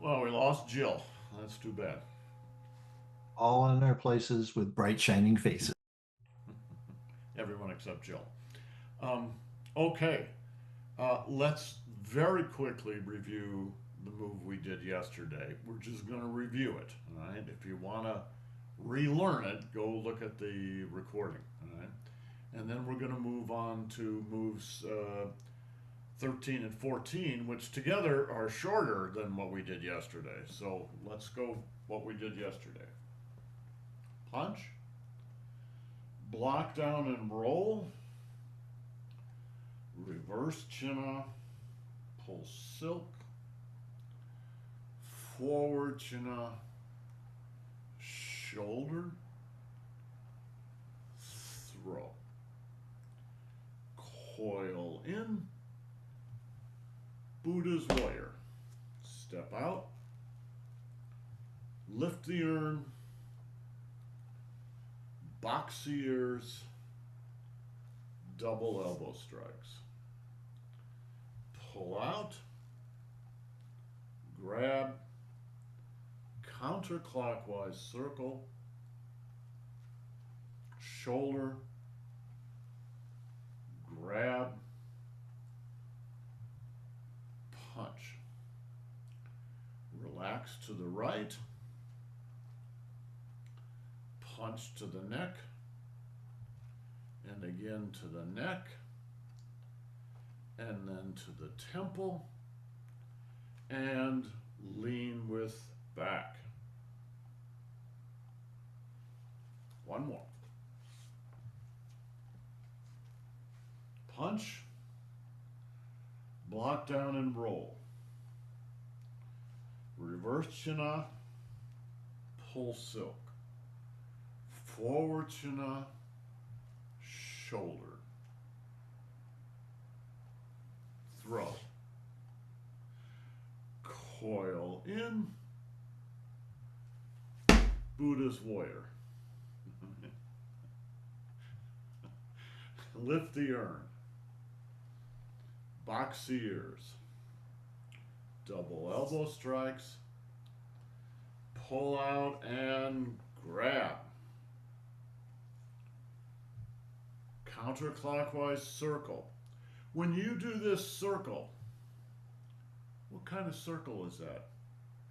Well, we lost Jill. That's too bad. All in their places with bright, shining faces. Everyone except Jill. Um, okay, let's very quickly review the move we did yesterday. We're just going to review it. All right. If you want to relearn it, go look at the recording. All right. And then we're going to move on to moves 13 and 14, which together are shorter than what we did yesterday. So let's go what we did yesterday. Punch, block down and roll, reverse chin-off, pull silk, forward chin-off, shoulder, throw, coil in, Buddha's warrior, step out, lift the urn, box the ears, double elbow strikes. Pull out, grab, counterclockwise circle, shoulder, grab, punch. Relax to the right, punch to the neck, and again to the neck, and then to the temple, and lean with back. One more. Punch, block down and roll. Reverse chin-off, pull silk. Forward chin-off, shoulder. Throw. Coil in, Buddha's warrior. Lift the urn, box the ears, double elbow strikes, pull out and grab. Counterclockwise circle. When you do this circle, what kind of circle is that?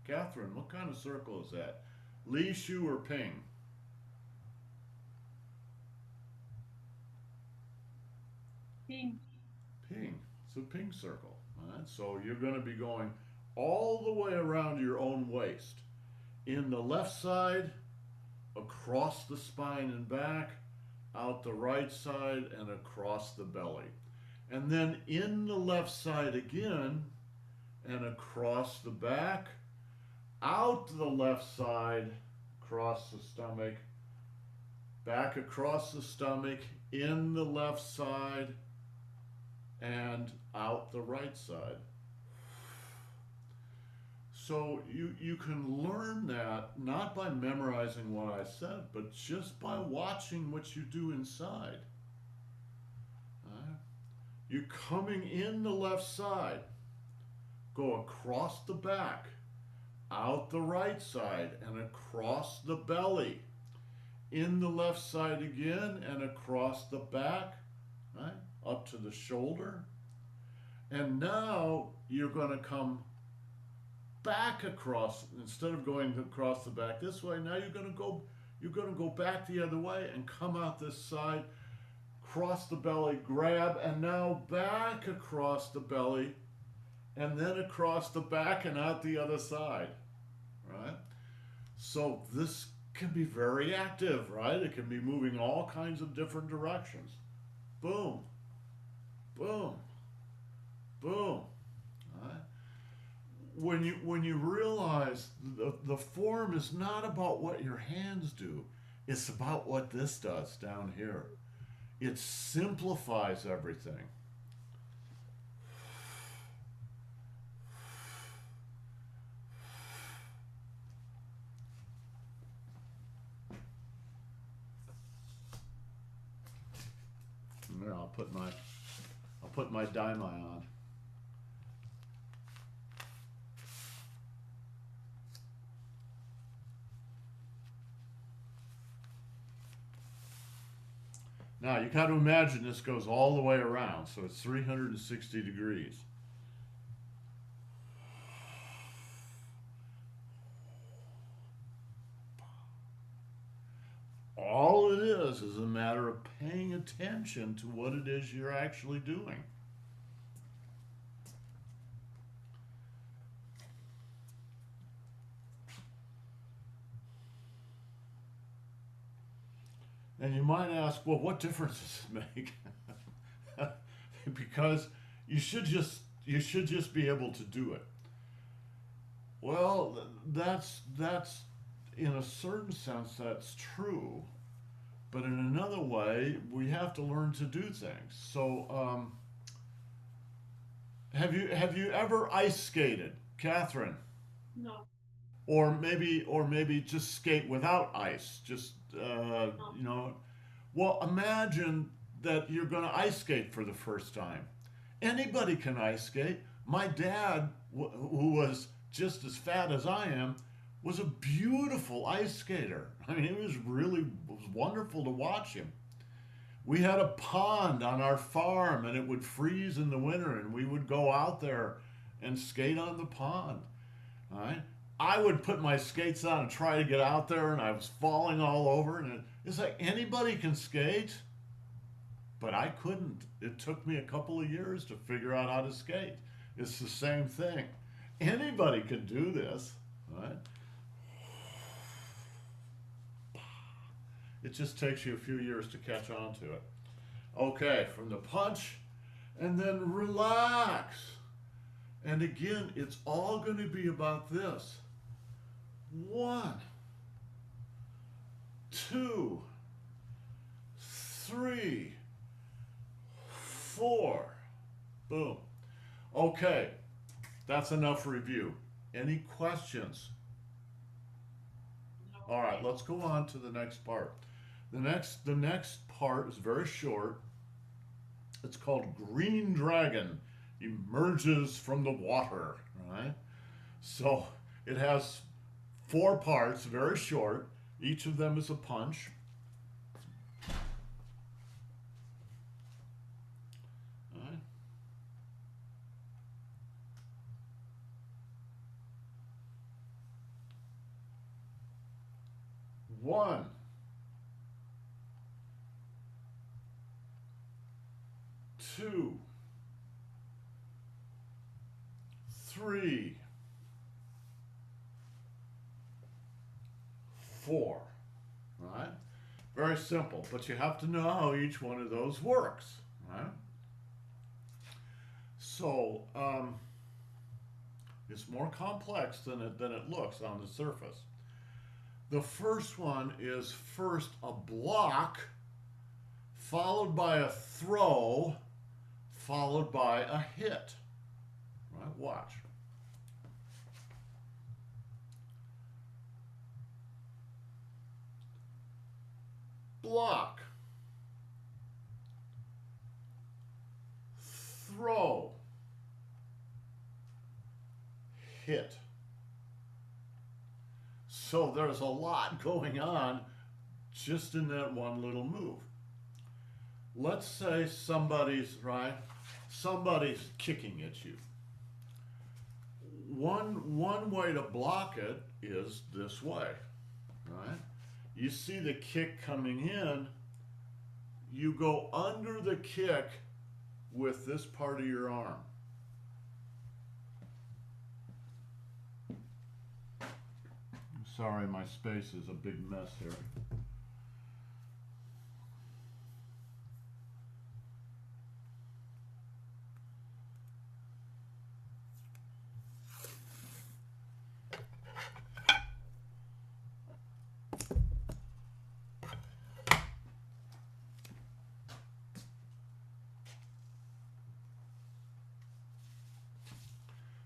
Catherine, what kind of circle is that? Li, Shu, or Ping? Ping. Ping. It's a ping circle. All right? So you're going to be going all the way around your own waist. In the left side, across the spine and back, out the right side, and across the belly. And then in the left side again, and across the back, out the left side, across the stomach, back across the stomach, in the left side, and out the right side. So you can learn that not by memorizing what I said, but just by watching what you do inside. You're coming in the left side, go across the back, out the right side, and across the belly. In the left side again, and across the back, right? Up to the shoulder. And now you're going to come back across, instead of going across the back this way, now you're going to go back the other way and come out this side, cross the belly, grab, and now back across the belly, and then across the back and out the other side, right? So this can be very active, right? It can be moving all kinds of different directions. Boom, boom, boom. Right? When you realize the form is not about what your hands do, it's about what this does down here. It simplifies everything. Here, I'll put my daimai on. Now you got to imagine this goes all the way around, so it's 360 degrees. All it is a matter of paying attention to what it is you're actually doing. And you might ask, well, what difference does it make? Because you should just be able to do it. Well, that's in a certain sense that's true, but in another way, we have to learn to do things. So, have you ever ice skated, Catherine? No. Or maybe just skate without ice. Just No. Well, imagine that you're going to ice skate for the first time. Anybody can ice skate. My dad, who was just as fat as I am, was a beautiful ice skater. I mean, it was wonderful to watch him. We had a pond on our farm, and it would freeze in the winter, and we would go out there and skate on the pond. All right. I would put my skates on and try to get out there, and I was falling all over. And it's like anybody can skate, but I couldn't. It took me a couple of years to figure out how to skate. It's the same thing. Anybody can do this, right? It just takes you a few years to catch on to it. Okay, from the punch, and then relax. And again, it's all going to be about this. 1, 2, 3, 4. Boom. Okay, that's enough review. Any questions? No. All right, let's go on to the next part. The next part is very short. It's called Green Dragon Emerges from the Water. Right? So it has 4 parts, very short. Each of them is a punch. All right. 1, 2, 3, 4. Right? Very simple, but you have to know how each one of those works. Right? So it's more complex than it looks on the surface. The first one is first a block, followed by a throw, followed by a hit. Right? Watch. Block. Throw. Hit. So there's a lot going on just in that one little move. Let's say somebody's kicking at you. One way to block it is this way, right? You see the kick coming in, you go under the kick with this part of your arm. Sorry, my space is a big mess here.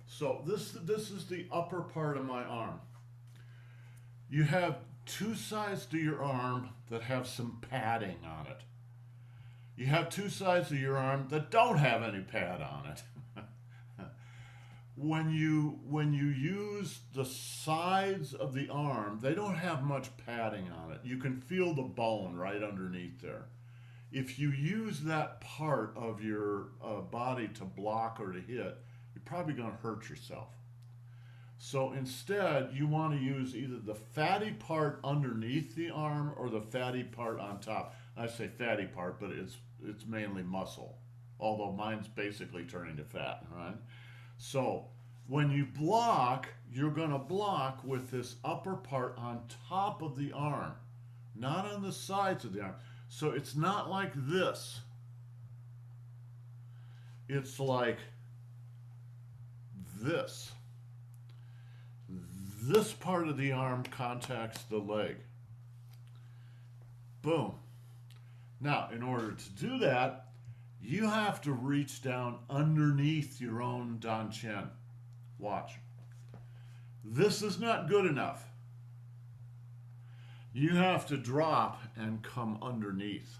So this is the upper part of my arm. You have 2 sides to your arm that have some padding on it. You have 2 sides of your arm that don't have any pad on it. When you use the sides of the arm, they don't have much padding on it. You can feel the bone right underneath there. if you use that part of your body to block or to hit, you're probably going to hurt yourself. So instead, you want to use either the fatty part underneath the arm or the fatty part on top. I say fatty part, but it's mainly muscle, although mine's basically turning to fat, right? So when you block, you're going to block with this upper part on top of the arm, not on the sides of the arm. So it's not like this. It's like this. This part of the arm contacts the leg. Boom. Now, in order to do that, you have to reach down underneath your own danchen. Watch. This is not good enough. You have to drop and come underneath.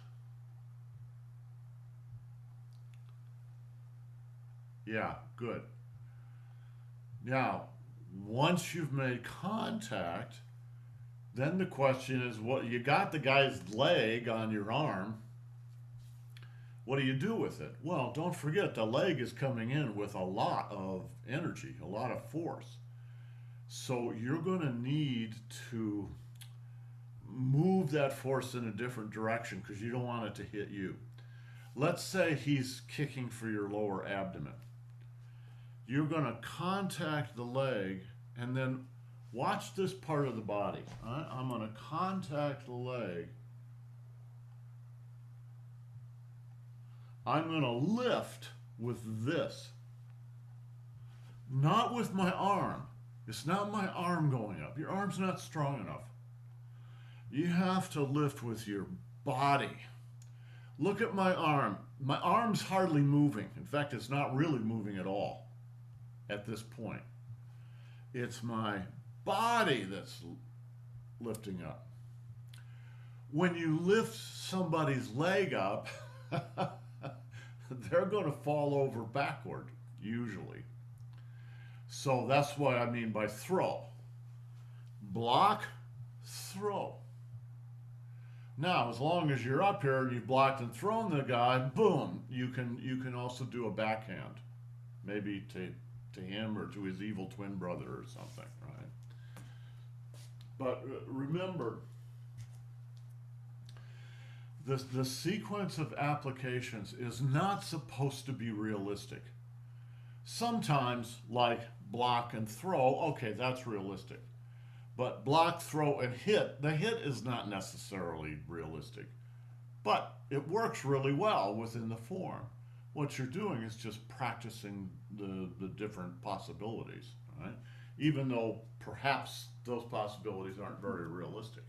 Yeah, good. Now, once you've made contact, then the question is, what you got the guy's leg on your arm. What do you do with it? Well, don't forget the leg is coming in with a lot of energy, a lot of force. So you're going to need to move that force in a different direction because you don't want it to hit you. Let's say he's kicking for your lower abdomen. You're going to contact the leg and then watch this part of the body. All right? I'm going to contact the leg. I'm going to lift with this. Not with my arm. It's not my arm going up. Your arm's not strong enough. You have to lift with your body. Look at my arm. My arm's hardly moving. In fact, it's not really moving at all at this point. It's my body that's lifting up. When you lift somebody's leg up, they're going to fall over backward, usually. So that's what I mean by throw. Block, throw. Now, as long as you're up here and you've blocked and thrown the guy, boom, you can also do a backhand, maybe to him or to his evil twin brother or something, right? But remember, the sequence of applications is not supposed to be realistic. Sometimes, like block and throw, okay, that's realistic. But block, throw, and hit, the hit is not necessarily realistic. But it works really well within the form. What you're doing is just practicing the different possibilities, right? Even though perhaps those possibilities aren't very realistic.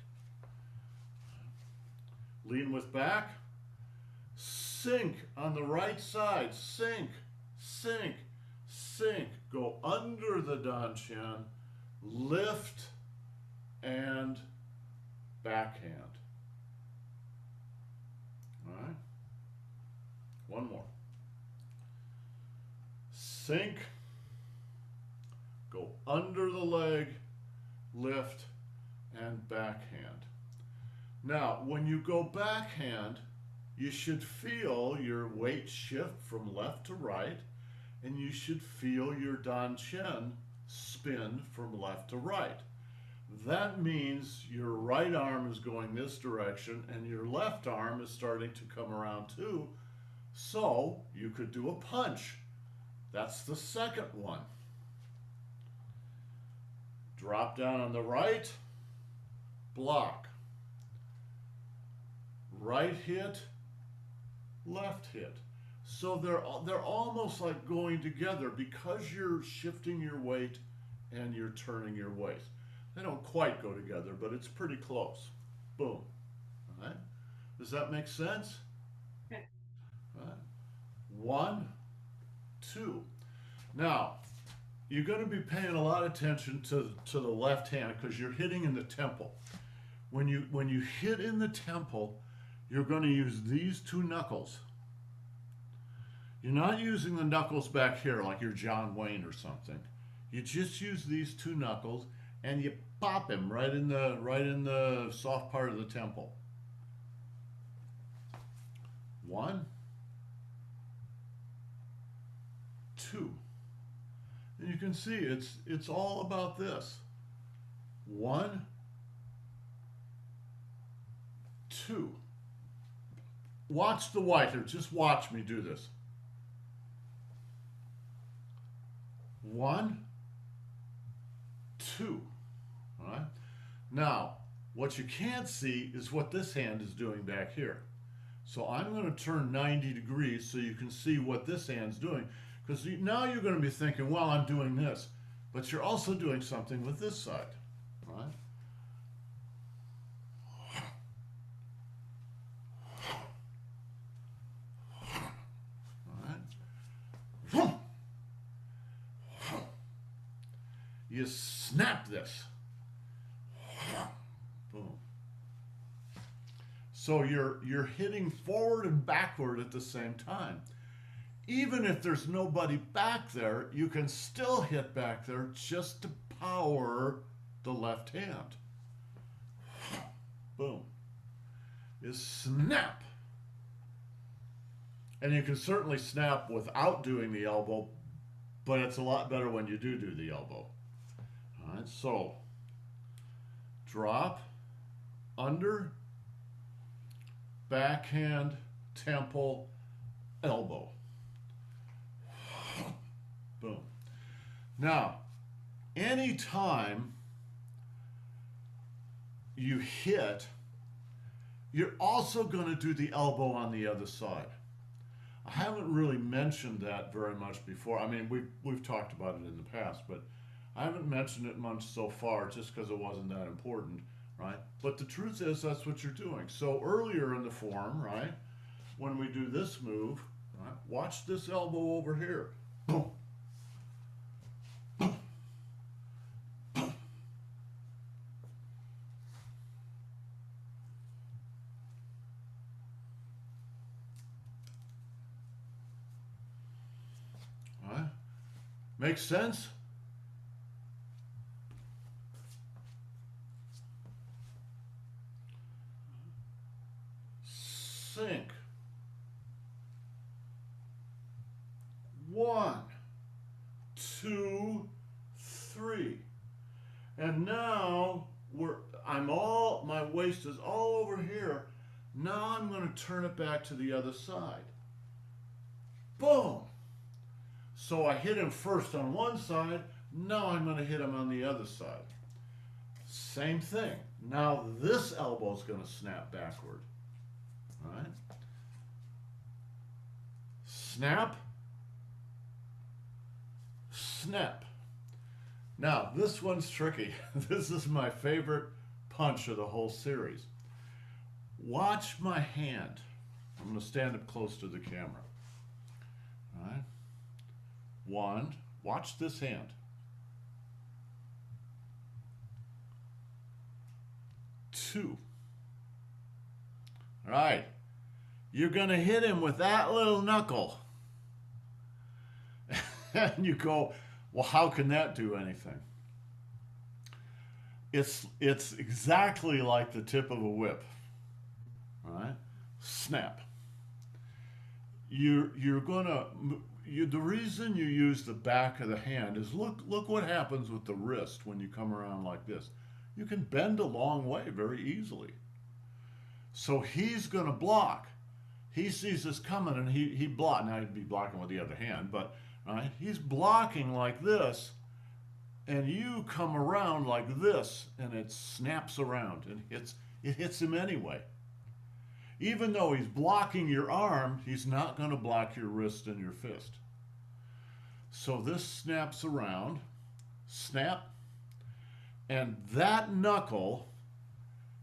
Lean with back. Sink on the right side. Sink, sink, sink. Go under the danchen. Lift and backhand. All right. One more. Sink. Go under the leg. Lift and backhand. Now, when you go backhand, you should feel your weight shift from left to right, and you should feel your danchen spin from left to right. That means your right arm is going this direction and your left arm is starting to come around too. So you could do a punch. That's the second one. Drop down on the right, block. Right hit, left hit. So they're almost like going together because you're shifting your weight and you're turning your waist. They don't quite go together, but it's pretty close. Boom. All right? Does that make sense? Okay. All right. 1, 2. Now, you're going to be paying a lot of attention to the left hand because you're hitting in the temple. When you hit in the temple, you're going to use these two knuckles. You're not using the knuckles back here like you're John Wayne or something. You just use these two knuckles and you pop him right in the soft part of the temple. 1, 2. And you can see it's all about this. 1, 2. Watch the white here. Just watch me do this. 1, 2. All right. Now, what you can't see is what this hand is doing back here. So I'm going to turn 90 degrees so you can see what this hand's doing. Because now you're going to be thinking, well, I'm doing this. But you're also doing something with this side. All right? All right? You snap this. Boom. So you're hitting forward and backward at the same time. Even if there's nobody back there, you can still hit back there just to power the left hand. Boom. Is snap. And you can certainly snap without doing the elbow, but it's a lot better when you do the elbow. All right, so drop, under, backhand, temple, elbow. Boom. Now, anytime you hit, you're also going to do the elbow on the other side. I haven't really mentioned that very much before. I mean, we've talked about it in the past, but I haven't mentioned it much so far just because it wasn't that important, right? But the truth is that's what you're doing. So earlier in the form, right, when we do this move, right, watch this elbow over here. Boom. All right. Makes sense? Sink. 1, 2, 3. And now my waist is all over here. Now I'm going to turn it back to the other side. Boom. So I hit him first on one side. Now I'm going to hit him on the other side. Same thing. Now this elbow is going to snap backward. All right. Snap. Snap. Now, this one's tricky. This is my favorite punch of the whole series. Watch my hand. I'm going to stand up close to the camera. All right. 1. Watch this hand. 2. All right. You're going to hit him with that little knuckle. And you go, well, how can that do anything? It's exactly like the tip of a whip. All right? Snap. The reason you use the back of the hand is look what happens with the wrist when you come around like this. You can bend a long way very easily. So he's going to block. He sees this coming and he block. Now he'd be blocking with the other hand, but right, he's blocking like this, and you come around like this, and it snaps around and it hits him anyway. Even though he's blocking your arm, he's not going to block your wrist and your fist. So this snaps around, snap, and that knuckle,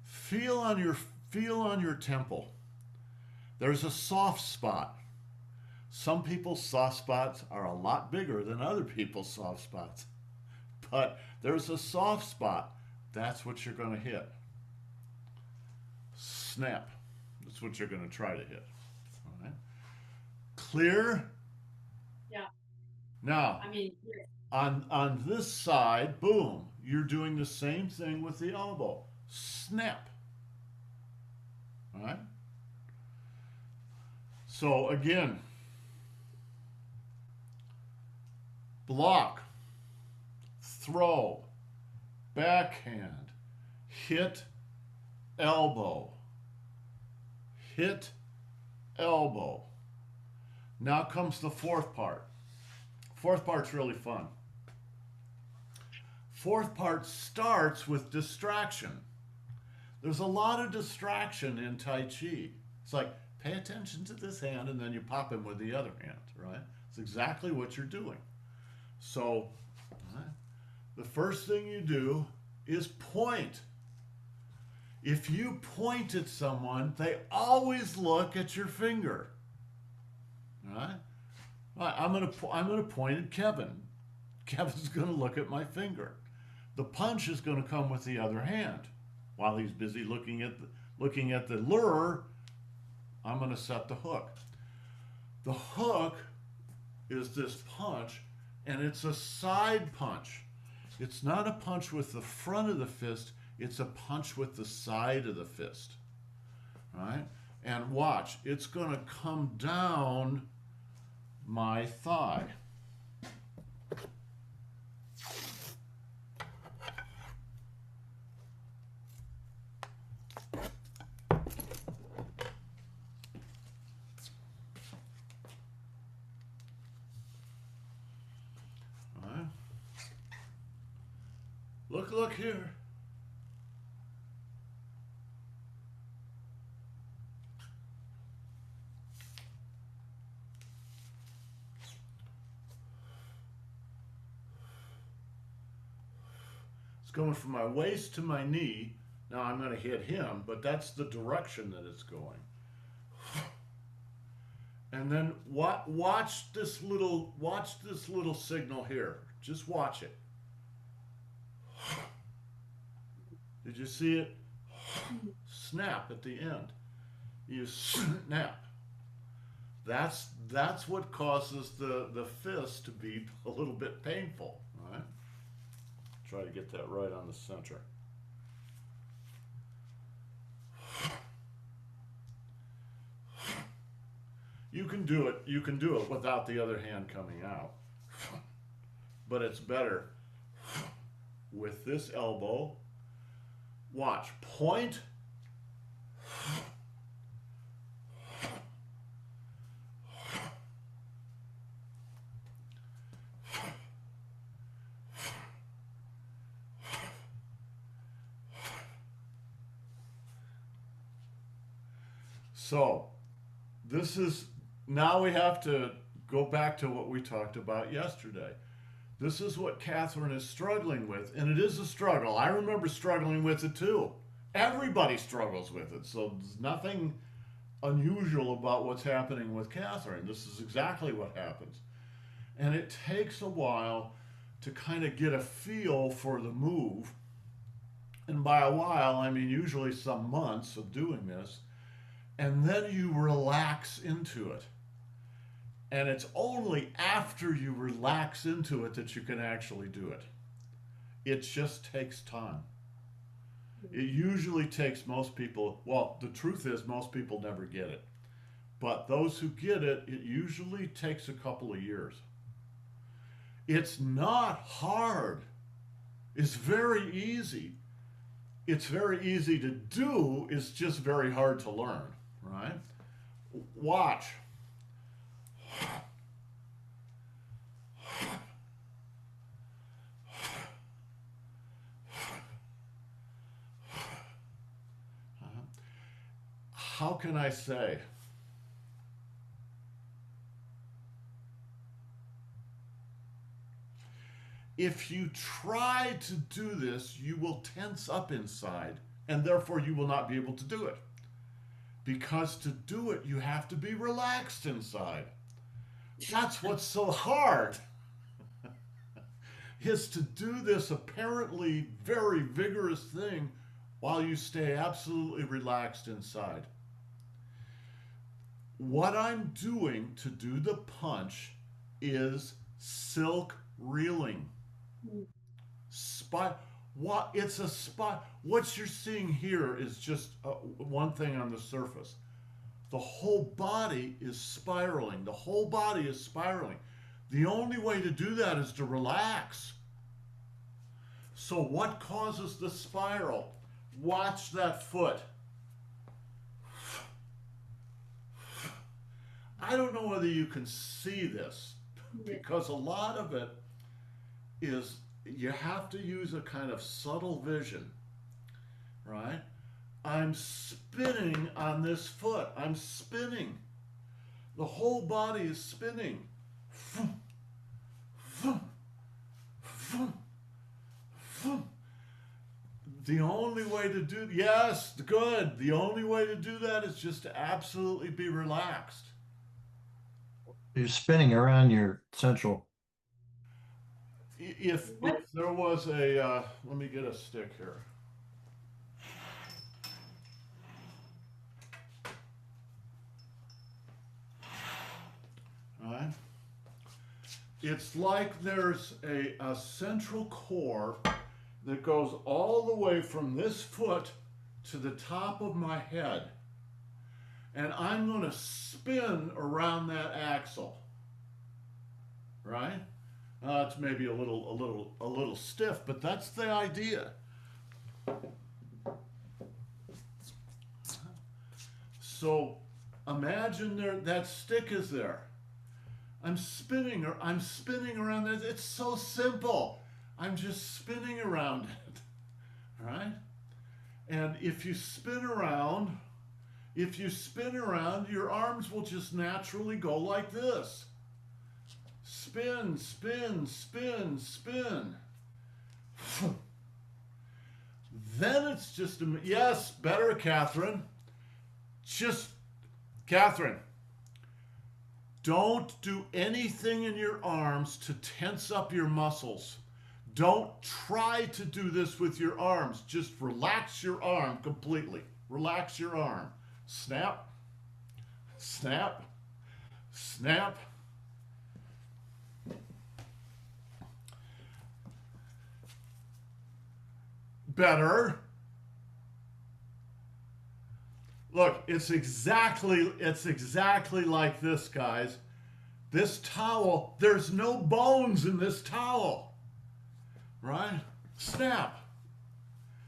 feel on your temple. There's a soft spot. Some people's soft spots are a lot bigger than other people's soft spots. But there's a soft spot. That's what you're going to hit. Snap. That's what you're going to try to hit. All right. Clear? Yeah. Now, Clear. on this side, boom, you're doing the same thing with the elbow. Snap. All right. So again, block, throw, backhand, hit, elbow, hit, elbow. Now comes the fourth part. Fourth part's really fun. Fourth part starts with distraction. There's a lot of distraction in Tai Chi. It's like, pay attention to this hand and then you pop him with the other hand, right? It's exactly what you're doing. So, right, the first thing you do is point. If you point at someone, they always look at your finger. Right? I'm gonna point at Kevin. Kevin's gonna look at my finger. The punch is gonna come with the other hand. While he's busy looking at the lure, I'm gonna set the hook. The hook is this punch, and it's a side punch. It's not a punch with the front of the fist, it's a punch with the side of the fist. Right? And watch, it's gonna come down my thigh. Right. Look here. It's going from my waist to my knee. Now I'm going to hit him, but that's the direction that it's going. And then watch this little signal here. Just watch it. Did you see it? Snap at the end. You snap. That's what causes the fist to be a little bit painful, right? Try to get that right on the center. You can do it without the other hand coming out. But it's better with this elbow. Watch, point. So, now we have to go back to what we talked about yesterday. This is what Catherine is struggling with, and it is a struggle. I remember struggling with it too. Everybody struggles with it, so there's nothing unusual about what's happening with Catherine. This is exactly what happens. And it takes a while to kind of get a feel for the move. And by a while, I mean usually some months of doing this. And then you relax into it. And it's only after you relax into it that you can actually do it. It just takes time. It usually takes most people, well, the truth is most people never get it. But those who get it, it usually takes a couple of years. It's not hard. It's very easy. It's very easy to do, it's just very hard to learn, right? Watch. How can I say? If you try to do this, you will tense up inside, and therefore you will not be able to do it. Because to do it, you have to be relaxed inside. That's what's so hard, is to do this apparently very vigorous thing while you stay absolutely relaxed inside. What I'm doing to do the punch is silk reeling. Spot. What? It's a spot. What you're seeing here is just one thing on the surface. the whole body is spiraling. The whole body is spiraling. The only way to do that is to relax. So what causes the spiral? Watch that foot. I don't know whether you can see this, because a lot of it is you have to use a kind of subtle vision, right? I'm spinning on this foot. I'm spinning. The whole body is spinning. The only way to do, yes, good. The only way to do that is just to absolutely be relaxed. You're spinning around your central. If there was a, let me get a stick here. All right. It's like there's a central core that goes all the way from this foot to the top of my head. And I'm going to spin around that axle. Right? It's maybe a little stiff, but that's the idea. So imagine that stick is there. I'm spinning around it. It's so simple. I'm just spinning around it. Right? And if you spin around, your arms will just naturally go like this. Spin, spin, spin, spin. Then it's just, yes, better, Catherine. Catherine, don't do anything in your arms to tense up your muscles. Don't try to do this with your arms. Just relax your arm completely. Relax your arm. Snap, snap, snap. Better. Look, it's exactly like this, guys. This towel, there's no bones in this towel. Right? Snap.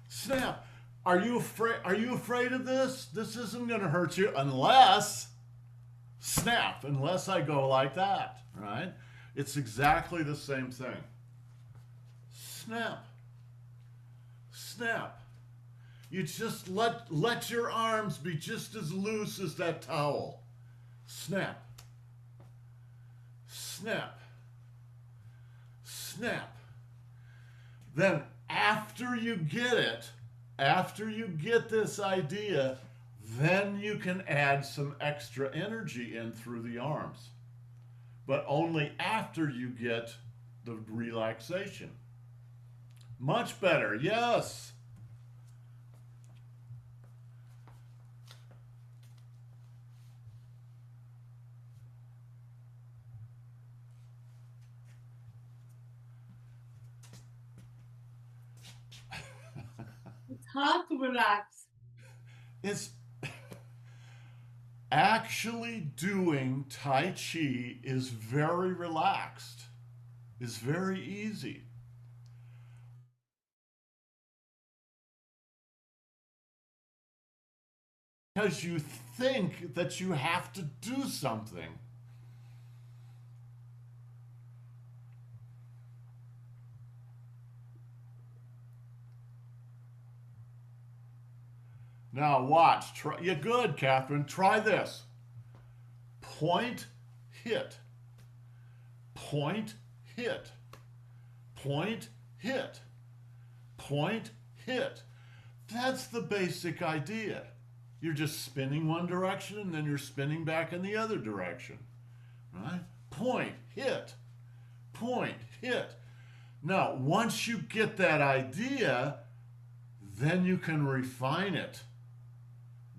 Snap. Are you afraid of this? This isn't going to hurt you unless I go like that, right? It's exactly the same thing. Snap. Snap. You just let your arms be just as loose as that towel. Snap. Snap. Snap. Then after you get this idea, then you can add some extra energy in through the arms. But only after you get the relaxation. Much better, yes. It's hard to relax. It's actually doing Tai Chi is very relaxed. It's very easy. Because you think that you have to do something. Now watch. You're good, Catherine. Try this. Point, hit. Point, hit. Point, hit. Point, hit. That's the basic idea. You're just spinning one direction and then you're spinning back in the other direction. Right? Point, hit. Point, hit. Now, once you get that idea, then you can refine it.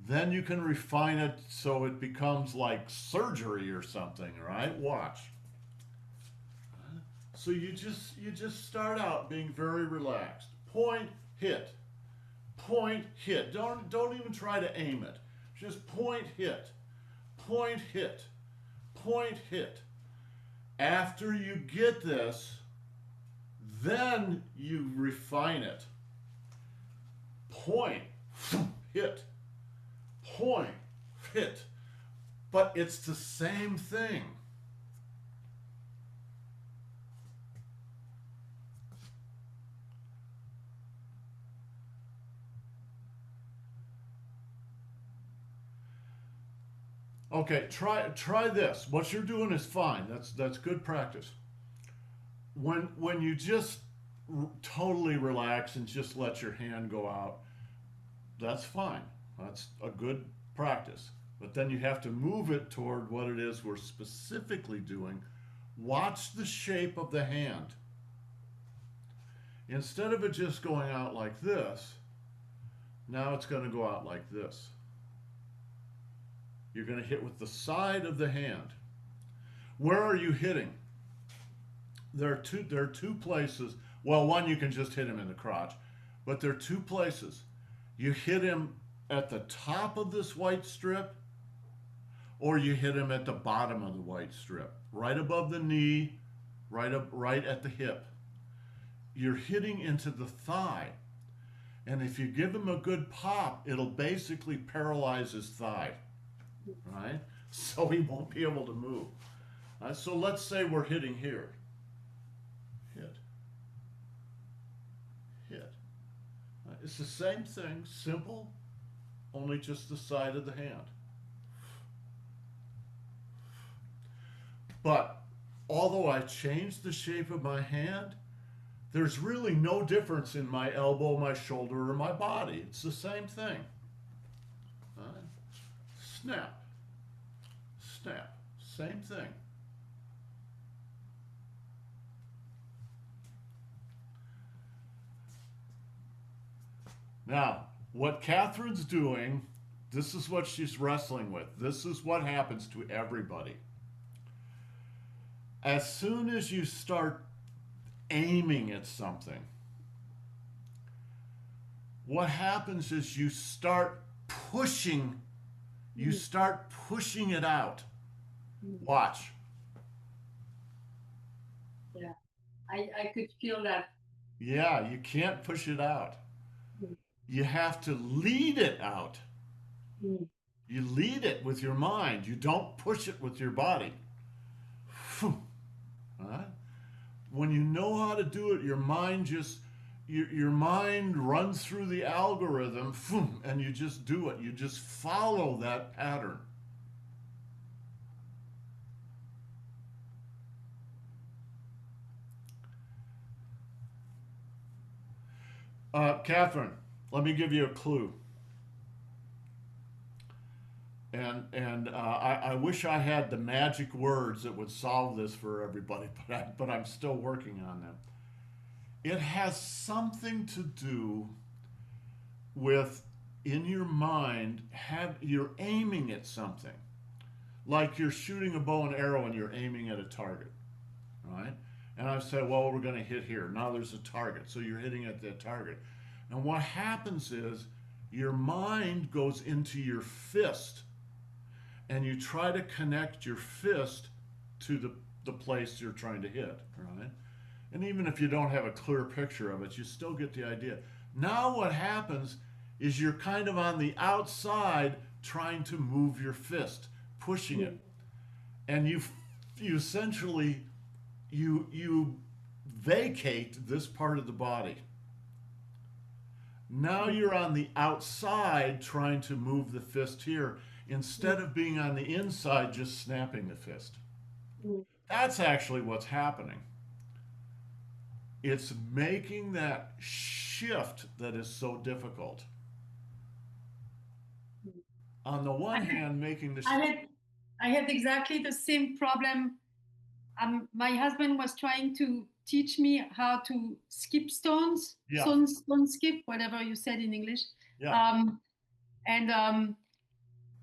Then you can refine it so it becomes like surgery or something, right? Watch. So you just start out being very relaxed. Point, hit. Point, hit. Don't even try to aim it. Just point, hit. point, hit, point, hit. After you get this, then you refine it. Point, hit, point, hit. But it's the same thing. Okay, try this. What you're doing is fine. That's good practice. When you just totally relax and just let your hand go out, that's fine. That's a good practice. But then you have to move it toward what it is we're specifically doing. Watch the shape of the hand. Instead of it just going out like this, now it's going to go out like this. You're going to hit with the side of the hand. Where are you hitting? There are two places. Well, one, you can just hit him in the crotch, but there are two places. You hit him at the top of this white strip, or you hit him at the bottom of the white strip, right above the knee, right at the hip. You're hitting into the thigh, and if you give him a good pop, it'll basically paralyze his thigh, right? So he won't be able to move. So let's say we're hitting here. Hit. Hit. It's the same thing, simple, only just the side of the hand. But although I changed the shape of my hand, there's really no difference in my elbow, my shoulder, or my body. It's the same thing. Snap. Snap. Same thing. Now, what Catherine's doing, this is what she's wrestling with. This is what happens to everybody. As soon as you start aiming at something, what happens is you start pushing it out. Watch. Yeah, I could feel that. Yeah, you can't push it out. You have to lead it out. Mm. You lead it with your mind. You don't push it with your body. Right? When you know how to do it, your mind runs through the algorithm, and you just do it. You just follow that pattern. Catherine, let me give you a clue. And I wish I had the magic words that would solve this for everybody, but I'm still working on them. It has something to do with, in your mind, you're aiming at something. Like you're shooting a bow and arrow and you're aiming at a target, right? And I've said, well, we're going to hit here. Now there's a target, so you're hitting at that target. And what happens is your mind goes into your fist, and you try to connect your fist to the place you're trying to hit, right? And even if you don't have a clear picture of it, you still get the idea. Now what happens is you're kind of on the outside trying to move your fist, pushing it. And you essentially, you vacate this part of the body. Now you're on the outside trying to move the fist here instead of being on the inside just snapping the fist. That's actually what's happening. It's making that shift that is so difficult. On the one hand, making the I had exactly the same problem. My husband was trying to teach me how to skip stones, Yeah. stone skip, whatever you said in English. Yeah.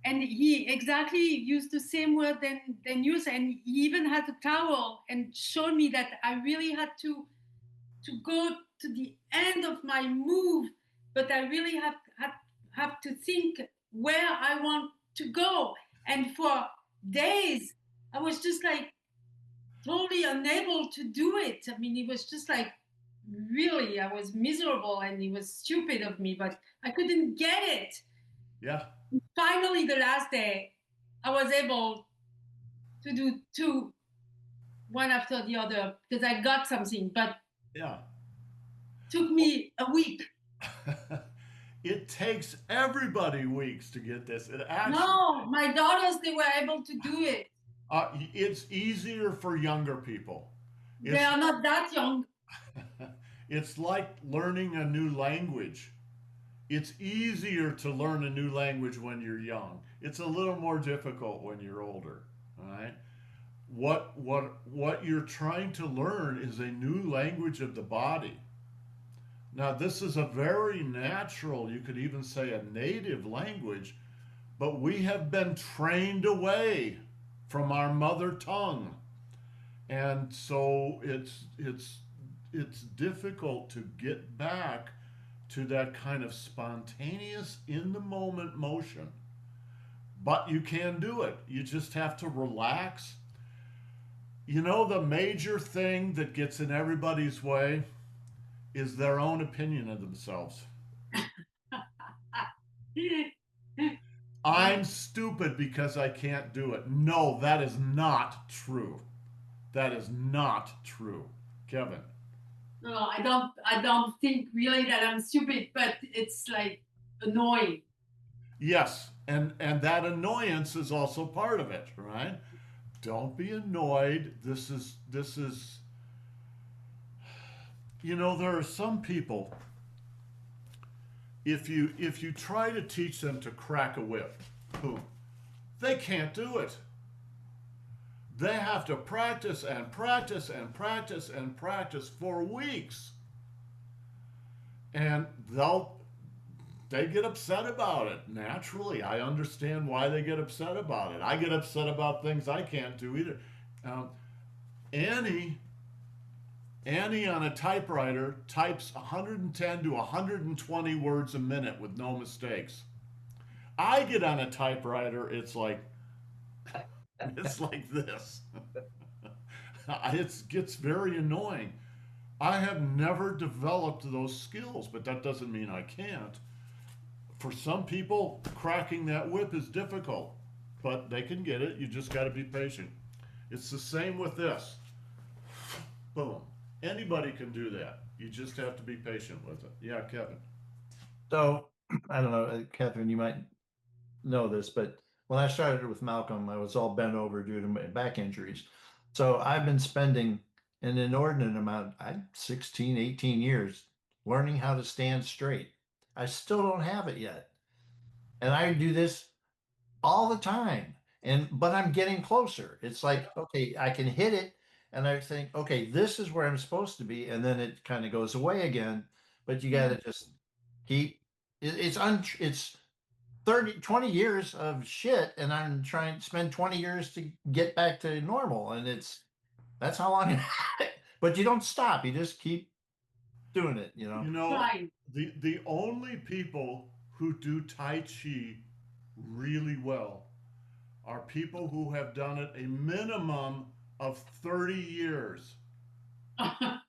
And he exactly used the same word than you, and he even had a towel and showed me that I really had to go to the end of my move, but I really have to think where I want to go. And for days, I was just like totally unable to do it. I mean, it was just like really, I was miserable and it was stupid of me, but I couldn't get it. Yeah. Finally, the last day, I was able to do two, one after the other, because I got something, but Yeah. took me a week. It takes everybody weeks to get this. It actually, No, my daughters, they were able to do it. it's easier for younger people. They It's are not that young. it's like learning a new language. It's easier to learn a new language when you're young. It's a little more difficult when you're older. All right. What you're trying to learn is a new language of the body. Now, this is a very natural, you could even say a native language, but we have been trained away from our mother tongue. And so it's difficult to get back to that kind of spontaneous in the moment motion. But you can do it. You just have to relax. You know, the major thing that gets in everybody's way is their own opinion of themselves. I'm stupid because I can't do it. No, that is not true. That is not true. Kevin. No, I don't think really that I'm stupid, but it's like annoying. Yes, and that annoyance is also part of it, right? Don't be annoyed. This is there are some people, if you try to teach them to crack a whip, boom, they can't do it. They have to practice and practice and practice and practice for weeks. And they get upset about it. Naturally, I understand why they get upset about it. I get upset about things I can't do either. Um, Annie Annie on a typewriter types 110 to 120 words a minute with no mistakes. I get on a typewriter, it's like this. It gets very annoying. I have never developed those skills, but that doesn't mean I can't. For some people, cracking that whip is difficult, but they can get it. You just got to be patient. It's the same with this. Boom. Anybody can do that. You just have to be patient with it. Yeah, Kevin. So I don't know, Catherine, you might know this, but when I started with Malcolm, I was all bent over due to my back injuries. So I've been spending an inordinate amount, 16, 18 years learning how to stand straight. I still don't have it yet. And I do this all the time. But I'm getting closer. It's like, okay, I can hit it and I think, okay, this is where I'm supposed to be, and then it kind of goes away again. But you got to just keep it's 30, 20 years of shit, and I'm trying to spend 20 years to get back to normal. And that's how long but you don't stop, you just keep doing it, you know. You know, Trying. the only people who do Tai Chi really well are people who have done it a minimum of 30 years. I'm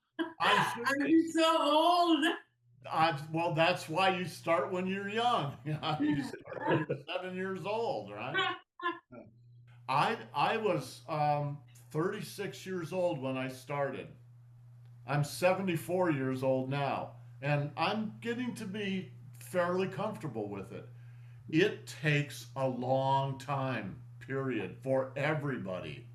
I'm serious. so old. Well, that's why you start when you're young. You start when you're 7 years old, right? I was 36 years old when I started. I'm 74 years old now, and I'm getting to be fairly comfortable with it. It takes a long time, period, for everybody.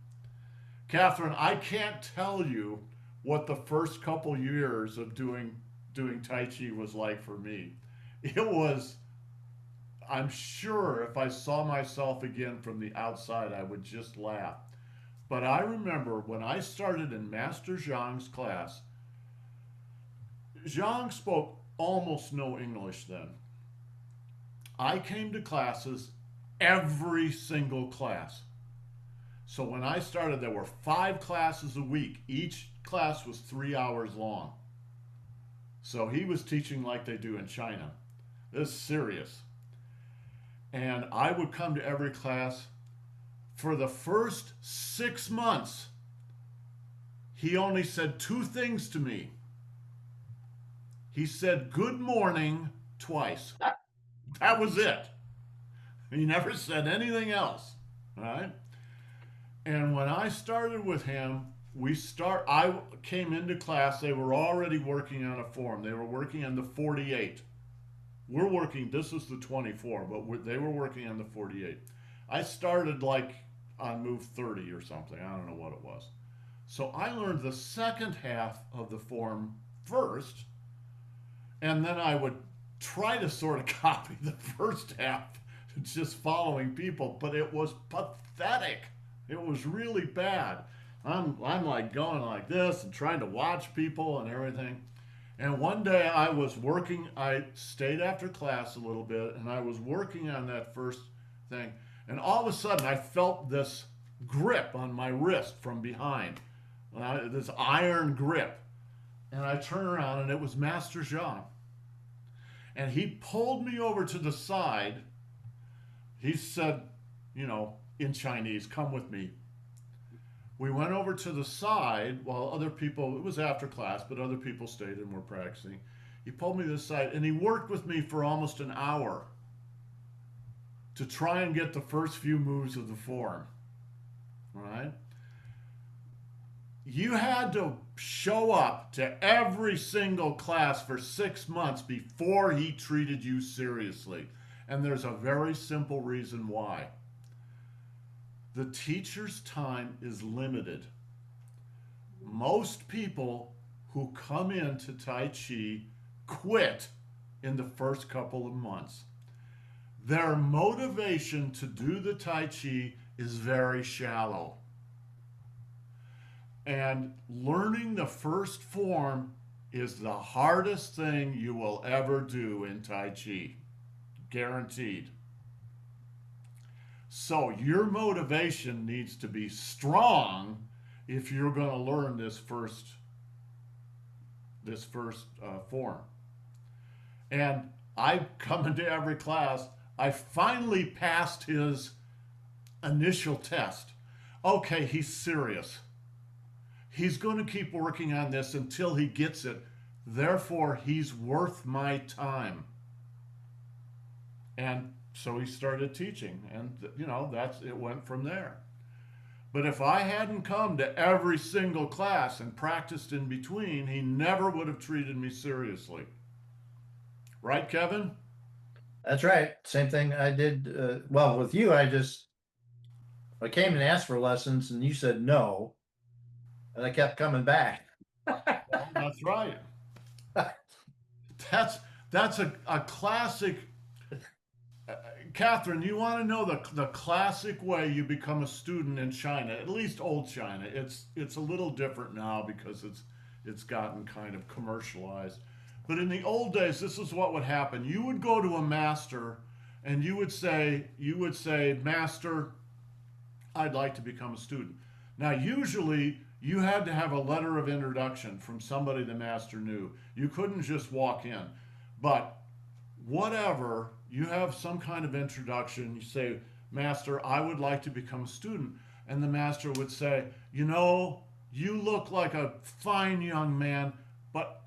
Catherine, I can't tell you what the first couple years of doing Tai Chi was like for me. It was, I'm sure if I saw myself again from the outside, I would just laugh. But I remember when I started in Master Zhang's class, Zhang spoke almost no English then. I came to classes every single class. So when I started, there were 5 classes a week. Each class was 3 hours long. So he was teaching like they do in China. This is serious. And I would come to every class, For the first 6 months, he only said two things to me. He said good morning twice. That was it. He never said anything else. All right. And when I started with him, I came into class, they were already working on a form. They were working on the 48. This is the 24, but they were working on the 48. I started like on move 30 or something. I don't know what it was. So I learned the second half of the form first, and then I would try to sort of copy the first half, just following people, but it was pathetic. It was really bad. I'm like going like this and trying to watch people and everything. And one day I stayed after class a little bit and I was working on that first thing. And all of a sudden I felt this grip on my wrist from behind, this iron grip. And I turned around and it was Master Zhang. And he pulled me over to the side. He said, in Chinese, come with me. We went over to the side while other people, it was after class, but other people stayed and were practicing. He pulled me to the side and he worked with me for almost an hour to try and get the first few moves of the form. All right? You had to show up to every single class for 6 months before he treated you seriously. And there's a very simple reason why. The teacher's time is limited. Most people who come into Tai Chi quit in the first couple of months. Their motivation to do the Tai Chi is very shallow. And learning the first form is the hardest thing you will ever do in Tai Chi. Guaranteed. So your motivation needs to be strong if you're going to learn this first form. And I come into every class. I finally passed his initial test. Okay, he's serious. He's going to keep working on this until he gets it. Therefore, he's worth my time. And so he started teaching, and it went from there. But if I hadn't come to every single class and practiced in between, he never would have treated me seriously. Right, Kevin? That's right. Same thing I did. Well, with you, I came and asked for lessons, and you said no, and I kept coming back. Well, that's right. That's a classic. Catherine, you want to know the classic way you become a student in China, at least old China. It's a little different now because it's gotten kind of commercialized. But in the old days, this is what would happen. You would go to a master and you would say, Master, I'd like to become a student. Now, usually you had to have a letter of introduction from somebody the master knew. You couldn't just walk in. But whatever, you have some kind of introduction. You say, Master, I would like to become a student. And the master would say, you look like a fine young man, but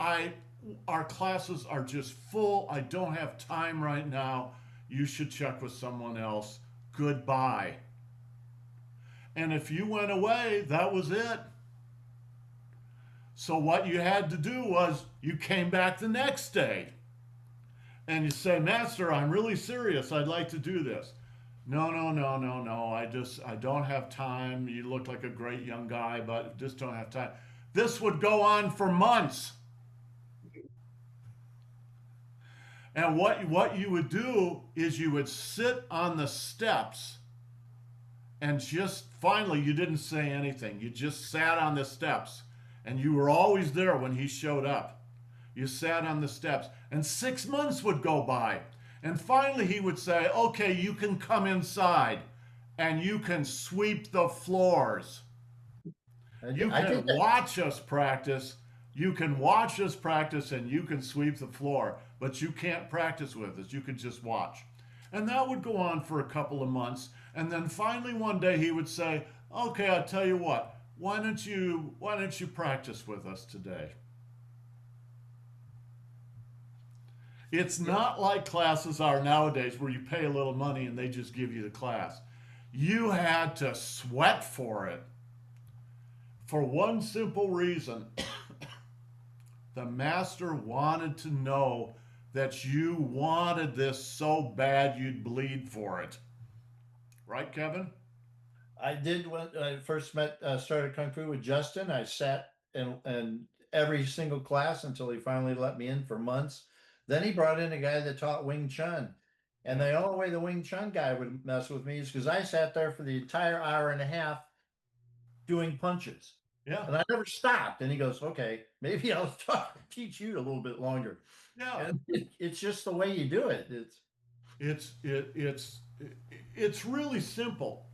our classes are just full. I don't have time right now. You should check with someone else. Goodbye. And if you went away, that was it. So what you had to do was you came back the next day and you say, Master, I'm really serious. I'd like to do this. No. I don't have time. You look like a great young guy, but just don't have time. This would go on for months. And what you would do is you would sit on the steps and just finally you didn't say anything. You just sat on the steps and you were always there when he showed up. You sat on the steps and 6 months would go by. And finally he would say, okay, you can come inside and you can sweep the floors. You can watch us practice. You can watch us practice and you can sweep the floor, but you can't practice with us. You can just watch. And that would go on for a couple of months. And then finally one day he would say, okay, I'll tell you what, why don't you practice with us today? It's not like classes are nowadays where you pay a little money and they just give you the class. You had to sweat for it for one simple reason. The master wanted to know that you wanted this so bad you'd bleed for it. Right, Kevin? I did when I first started Kung Fu with Justin. I sat in every single class until he finally let me in for months. Then he brought in a guy that taught Wing Chun. And the only way the Wing Chun guy would mess with me is because I sat there for the entire hour and a half doing punches. Yeah. And I never stopped. And he goes, okay, maybe I'll teach you a little bit longer. Yeah. And it's just the way you do it. It's really simple.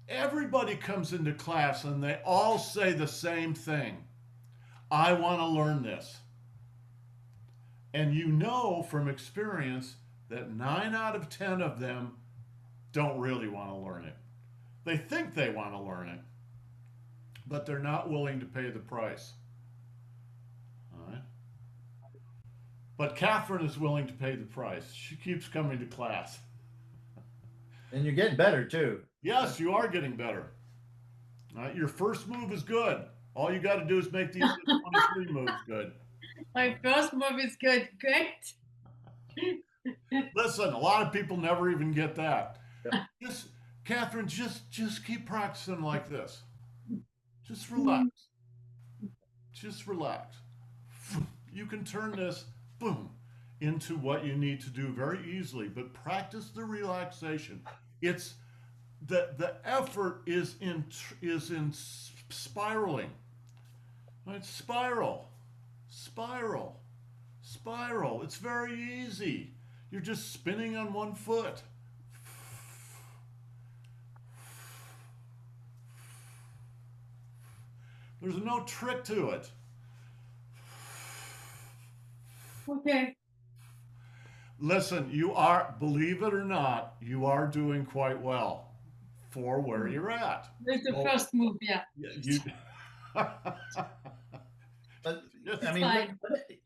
Everybody comes into class and they all say the same thing. I want to learn this. And you know from experience that 9 out of 10 of them don't really want to learn it. They think they want to learn it, but they're not willing to pay the price. All right? But Catherine is willing to pay the price. She keeps coming to class. And you're getting better too. Yes, you are getting better. All right? Your first move is good. All you got to do is make these 23 moves good. My first move is good. Great. Listen, a lot of people never even get that. Just, Catherine, just keep practicing like this. Just relax. Just relax. You can turn this, boom, into what you need to do very easily, but practice the relaxation. It's the effort is in spiraling. Right? Spiral. It's very easy. You're just spinning on one foot. There's no trick to it. Okay. Listen, you are, believe it or not, you are doing quite well for where you're at. That's the first move, yeah. You. But Yes. I mean,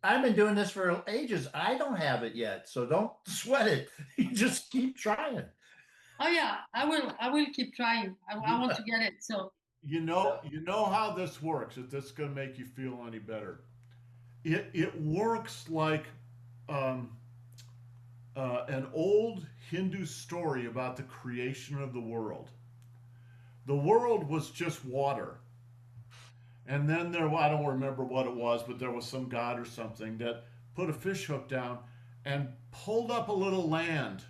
I've been doing this for ages. I don't have it yet, so don't sweat it. You just keep trying. Oh yeah, I will keep trying. I want to get it. So You know how this works. If this is going to make you feel any better, it works like an old Hindu story about the creation of the world. The world was just water. And then I don't remember what it was, but there was some god or something that put a fish hook down and pulled up a little land.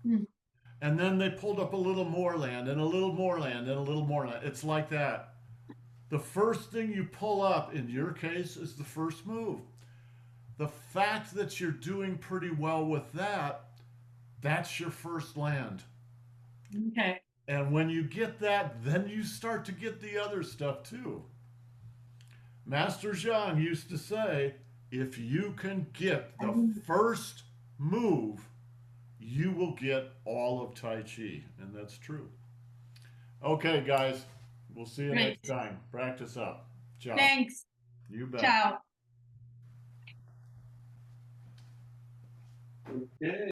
And then they pulled up a little more land and a little more land and a little more land. It's like that. The first thing you pull up, in your case, is the first move. The fact that you're doing pretty well with that, that's your first land. okay. And when you get that, then you start to get the other stuff too. Master Zhang used to say, if you can get the first move, you will get all of Tai Chi. And that's true. Okay, guys. We'll see you Great. next time. Practice up. Ciao. Thanks. You bet. Ciao. Okay.